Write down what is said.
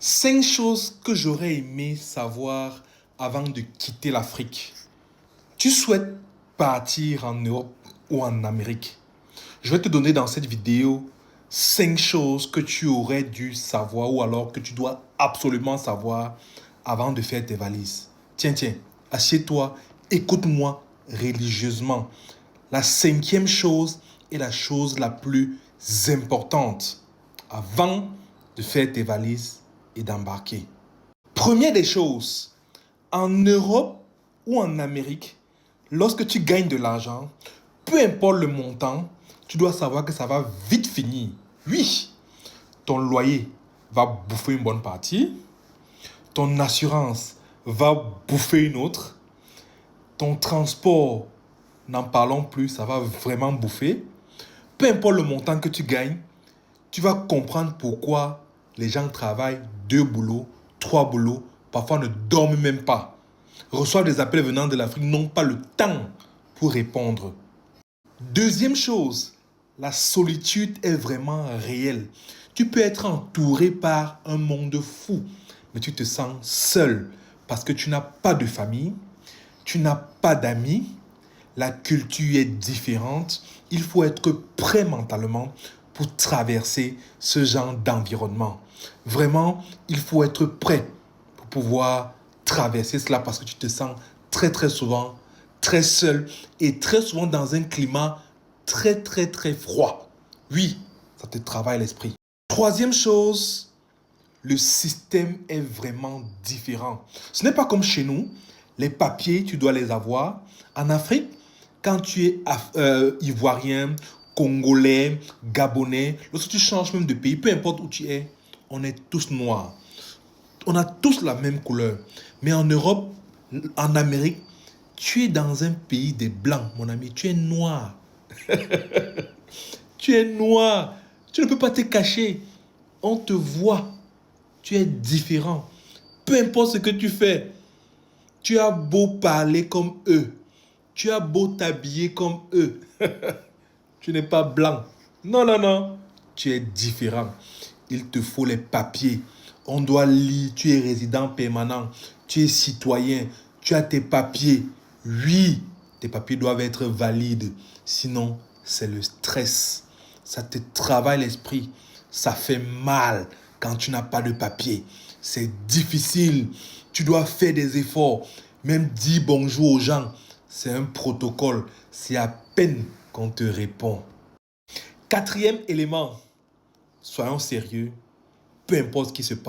5 choses que j'aurais aimé savoir avant de quitter l'Afrique. Tu souhaites partir en Europe ou en Amérique? Je vais te donner dans cette vidéo 5 choses que tu aurais dû savoir ou alors que tu dois absolument savoir avant de faire tes valises. Tiens, assieds-toi, écoute-moi religieusement. La 5e chose est la chose la plus importante avant de faire tes valises et d'embarquer. Première des choses, en Europe ou en Amérique, lorsque tu gagnes de l'argent, peu importe le montant, tu dois savoir que ça va vite finir. Oui, ton loyer va bouffer une bonne partie, ton assurance va bouffer une autre, ton transport, n'en parlons plus, ça va vraiment bouffer. Peu importe le montant que tu gagnes, tu vas comprendre pourquoi les gens travaillent 2 boulots, 3 boulots, parfois ne dorment même pas, reçoivent des appels venant de l'Afrique, n'ont pas le temps pour répondre. Deuxième chose, la solitude est vraiment réelle. Tu peux être entouré par un monde fou, mais tu te sens seul parce que tu n'as pas de famille, tu n'as pas d'amis, la culture est différente. Il faut être prêt mentalement pour traverser ce genre d'environnement. Vraiment, il faut être prêt pour pouvoir traverser cela parce que tu te sens très souvent très seul et très souvent dans un climat très froid. Oui, ça te travaille l'esprit. Troisième chose, le système est vraiment différent. Ce n'est pas comme chez nous. Les papiers, tu dois les avoir. En Afrique, quand tu es ivoirien, congolais, gabonais, lorsque tu changes même de pays, peu importe où tu es, on est tous noirs. On a tous la même couleur. Mais en Europe, en Amérique, tu es dans un pays des blancs, mon ami. Tu es noir. Tu es noir. Tu ne peux pas te cacher. On te voit. Tu es différent. Peu importe ce que tu fais, tu as beau parler comme eux, tu as beau t'habiller comme eux, tu n'es pas blanc. Non. Tu es différent. Il te faut les papiers. On doit lire, tu es résident permanent, tu es citoyen, tu as tes papiers. Oui, tes papiers doivent être valides. Sinon, c'est le stress. Ça te travaille l'esprit. Ça fait mal quand tu n'as pas de papier. C'est difficile. Tu dois faire des efforts. Même dire bonjour aux gens, c'est un protocole. C'est à peine qu'on te répond. Quatrième élément, soyons sérieux. Peu importe ce qui se passe.